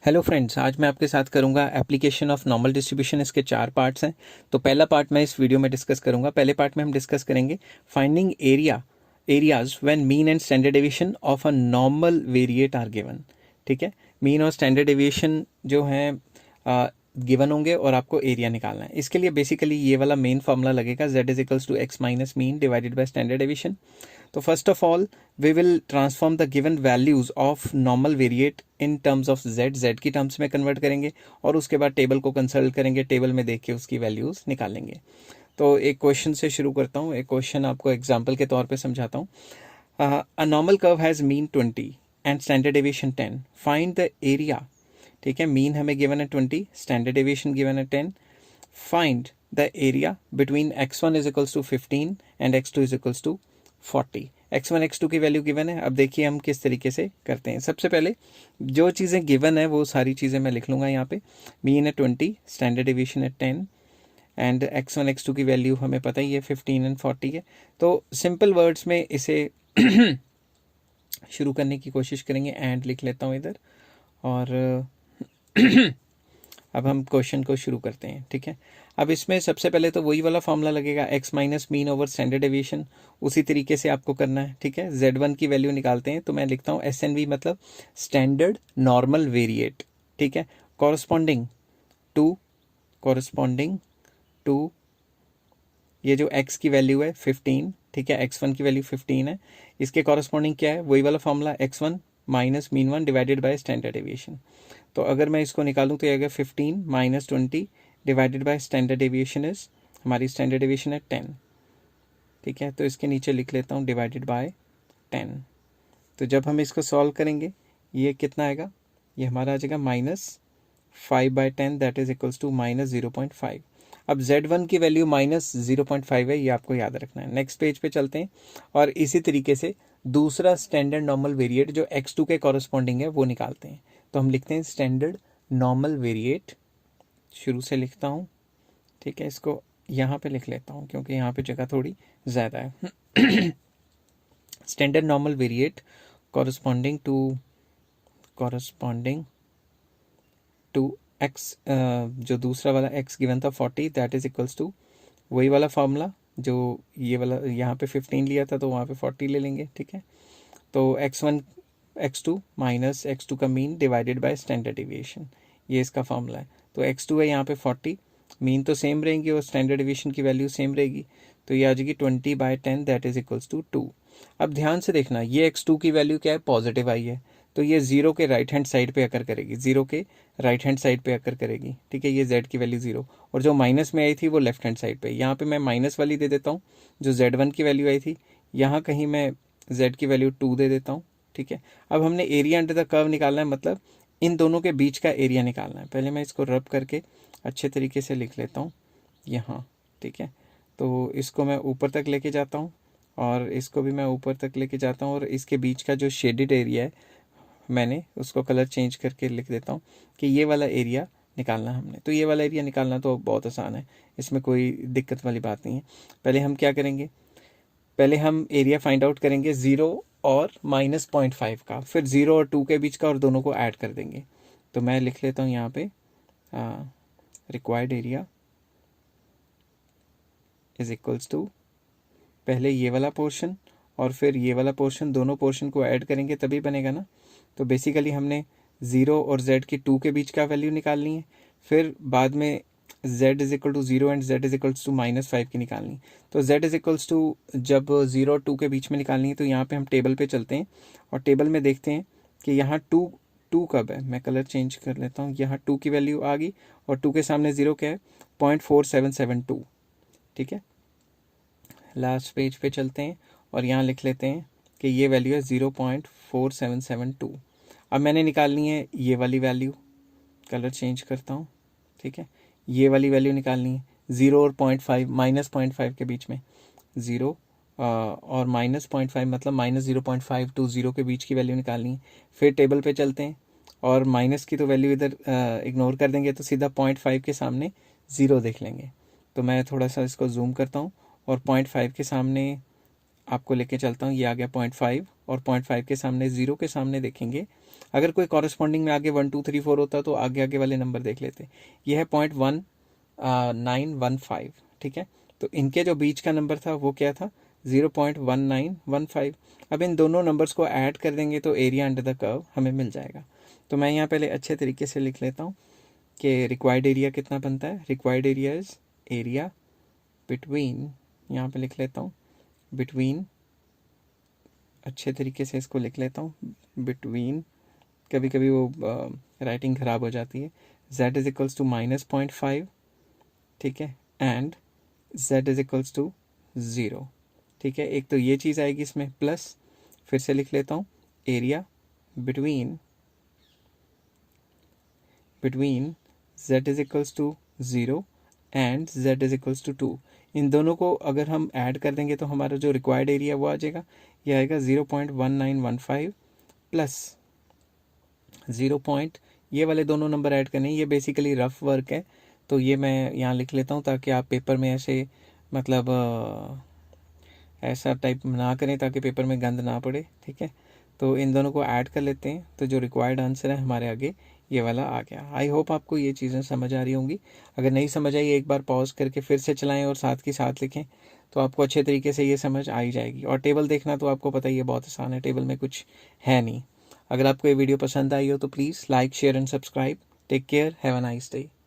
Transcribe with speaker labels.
Speaker 1: Hello friends, आज मैं आपके साथ करूंगा एप्लीकेशन ऑफ नॉर्मल डिस्ट्रीब्यूशन। इसके 4 पार्ट्स हैं। तो पहला पार्ट मैं इस वीडियो में डिस्कस करूंगा। पहले पार्ट में हम डिस्कस करेंगे finding areas when mean and standard deviation of a normal variate are given. ठीक है, मीन और स्टैंडर्ड डेविएशन जो है गिवन होंगे और आपको एरिया निकालना है। इसके लिए बेसिकली ये वाला मेन फॉर्मूला लगेगा, z is equals to x minus mean divided by standard deviation. तो first of all we will transform the given values of normal variate in terms of z की terms में convert करेंगे और उसके बाद table को consult करेंगे, table में देख के उसकी वैल्यूज निकालेंगे। तो एक क्वेश्चन से शुरू करता हूँ। एक क्वेश्चन आपको एग्जाम्पल के तौर पे समझाता हूँ। A normal curve has mean 20 and standard deviation 10, find the area. ठीक है, मीन हमें गिवन है 20, स्टैंडर्ड डेविएशन गिवन है 10। Find the area between x1 is equals to 15 and x2 is equals to 40। x1 x2 की value given है। अब देखिए हम किस तरीके से करते हैं। सबसे पहले जो चीज़ें गिवन है वो सारी चीज़ें मैं लिख लूँगा यहाँ पे। मीन है 20, स्टैंडर्ड डेविएशन है 10 एंड x1 x2 की वैल्यू हमें पता ही है 15 एंड 40 है। तो सिंपल वर्ड्स में इसे शुरू करने की कोशिश करेंगे। एंड लिख लेता हूँ इधर और अब हम क्वेश्चन को शुरू करते हैं। ठीक है, अब इसमें सबसे पहले तो वही वाला फॉर्मूला लगेगा, x minus mean over standard deviation. उसी तरीके से आपको करना है। ठीक है, z1 की वैल्यू निकालते हैं तो मैं लिखता हूँ SNV मतलब स्टैंडर्ड नॉर्मल वेरिएट। ठीक है, कॉरस्पॉन्डिंग टू ये जो x की वैल्यू है 15। ठीक है, x1 की वैल्यू 15 है। इसके कॉरस्पॉन्डिंग क्या है, वही वाला formula x1 minus mean 1 divided by standard deviation. तो अगर मैं इसको निकालूं तो ये आएगा 15 minus 20 divided by standard deviation is, हमारी स्टैंडर्ड डेविएशन है 10। ठीक है, तो इसके नीचे लिख लेता हूँ डिवाइडेड बाय 10। तो जब हम इसको सॉल्व करेंगे ये कितना आएगा, ये हमारा आ जाएगा -5/10 दैट इज इक्वल्स टू -0.5। अब z1 की वैल्यू -0.5 है, ये आपको याद रखना है। नेक्स्ट पेज पे चलते हैं और इसी तरीके से दूसरा स्टैंडर्ड नॉर्मल वेरिएट जो x2 के कॉरस्पॉन्डिंग है वो निकालते हैं। तो हम लिखते हैं स्टैंडर्ड नॉर्मल वेरिएट, शुरू से लिखता हूँ। ठीक है, इसको यहाँ पे लिख लेता हूँ क्योंकि यहाँ पे जगह थोड़ी ज़्यादा है। Standard normal variate corresponding to x, जो दूसरा वाला x गिवन था 40 दैट इज इक्वल्स टू वही वाला फॉर्मूला जो ये वाला यहाँ पे 15 लिया था तो वहाँ पे 40 ले लेंगे। ठीक है, तो x1 x2 माइनस x2 का mean divided by standard deviation, ये इसका फॉर्मूला है। तो x2 है यहाँ पे 40, मीन तो सेम रहेंगी और स्टैंडर्ड डेविएशन की वैल्यू सेम रहेगी, तो ये आ जाएगी 20/10 दैट इज इक्वल्स टू 2। अब ध्यान से देखना, ये x2 की वैल्यू क्या है, पॉजिटिव आई है, तो ये जीरो के राइट हैंड साइड पे आकर करेगी, जीरो के राइट हैंड साइड पे आकर करेगी। ठीक है, ये z की वैल्यू जीरो, और जो माइनस में आई थी वो लेफ्ट हैंड साइड पे। यहाँ पे मैं माइनस वाली दे देता हूँ, जो z1 की वैल्यू आई थी यहाँ कहीं मैं z की वैल्यू 2 दे देता हूँ। ठीक है, अब हमने एरिया अंडर द कर्व निकालना है, मतलब इन दोनों के बीच का एरिया निकालना है। पहले मैं इसको रब करके अच्छे तरीके से लिख लेता हूँ यहाँ। ठीक है, तो इसको मैं ऊपर तक लेके जाता हूँ और इसको भी मैं ऊपर तक लेके जाता हूँ, और इसके बीच का जो शेडेड एरिया है मैंने उसको कलर चेंज करके लिख देता हूँ कि ये वाला एरिया निकालना हमने। तो ये वाला एरिया निकालना तो बहुत आसान है, इसमें कोई दिक्कत वाली बात नहीं है। पहले हम क्या करेंगे, पहले हम एरिया फाइंड आउट करेंगे 0 और -0.5 का, फिर 0 और 2 के बीच का, और दोनों को ऐड कर देंगे। तो मैं लिख लेता हूँ यहाँ पे required area is equals to पहले ये वाला पोर्शन और फिर ये वाला पोर्शन, दोनों पोर्शन को ऐड करेंगे तभी बनेगा ना। तो बेसिकली हमने 0 और z की 2 के बीच का वैल्यू निकालनी है, फिर बाद में z is equal to 0 and z is equals to -5 की निकालनी है। तो z इज इक्वल्स टू जब 0 और 2 के बीच में निकालनी है तो यहाँ पे हम टेबल पे चलते हैं और टेबल में देखते हैं कि यहाँ 2 कब है। मैं कलर चेंज कर लेता हूँ, यहाँ 2 की वैल्यू आ गई और 2 के सामने 0 क्या है, 0.4772। ठीक है, लास्ट पेज पे चलते हैं और यहाँ लिख लेते हैं कि ये वैल्यू है 0.4772। अब मैंने निकालनी है ये वाली वैल्यू, कलर चेंज करता हूँ। ठीक है, ये वाली वैल्यू निकालनी है 0 और 0.5 -0.5 के बीच में, 0 और -0.5 मतलब -0.5 टू 0 के बीच की वैल्यू निकालनी है। फिर टेबल पे चलते हैं और माइनस की तो वैल्यू इधर इग्नोर कर देंगे, तो सीधा 0.5 के सामने 0 देख लेंगे। तो मैं थोड़ा सा इसको जूम करता हूँ और 0.5 के सामने आपको लेके चलता हूँ, ये आ गया 0.5 और 0.5 के सामने 0 के सामने देखेंगे, अगर कोई कॉरस्पॉन्डिंग में आगे 1 2 3 4 होता तो आगे आगे वाले नंबर देख लेते। ये है 0.1915, ठीक है। तो इनके जो बीच का नंबर था वो क्या था, 0.1915। अब इन दोनों नंबर्स को ऐड कर देंगे तो एरिया अंडर द कर्व हमें मिल जाएगा। तो मैं यहाँ पहले अच्छे तरीके से लिख लेता हूँ कि रिक्वायर्ड एरिया कितना बनता है। Required area is area between, यहाँ पे लिख लेता हूँ बिटवीन, अच्छे तरीके से इसको लिख लेता हूँ बिटवीन, कभी कभी वो राइटिंग ख़राब हो जाती है। z इज इक्वल्स टू -0.5, ठीक है, and z is equals to 0, ठीक है। एक तो ये चीज़ आएगी इसमें, प्लस फिर से लिख लेता हूँ area between z is equals to 0 and z is equals to 2। इन दोनों को अगर हम ऐड कर देंगे तो हमारा जो रिक्वायर्ड एरिया वो आ जाएगा, ये आएगा 0.1915 प्लस 0. ये वाले दोनों नंबर ऐड करने, ये बेसिकली रफ वर्क है तो ये मैं यहाँ लिख लेता हूँ ताकि आप पेपर में ऐसे मतलब ऐसा टाइप ना करें ताकि पेपर में गंद ना पड़े, ठीक है। तो इन दोनों को ऐड कर लेते हैं तो जो रिक्वायर्ड आंसर है हमारे आगे ये वाला आ गया। आई होप आपको ये चीज़ें समझ आ रही होंगी। अगर नहीं समझ आई एक बार पॉज करके फिर से चलाएं और साथ की साथ लिखें तो आपको अच्छे तरीके से ये समझ आ ही जाएगी। और टेबल देखना तो आपको पता ही है बहुत आसान है, टेबल में कुछ है नहीं। अगर आपको ये वीडियो पसंद आई हो तो please like share and subscribe. Take care, have a nice day.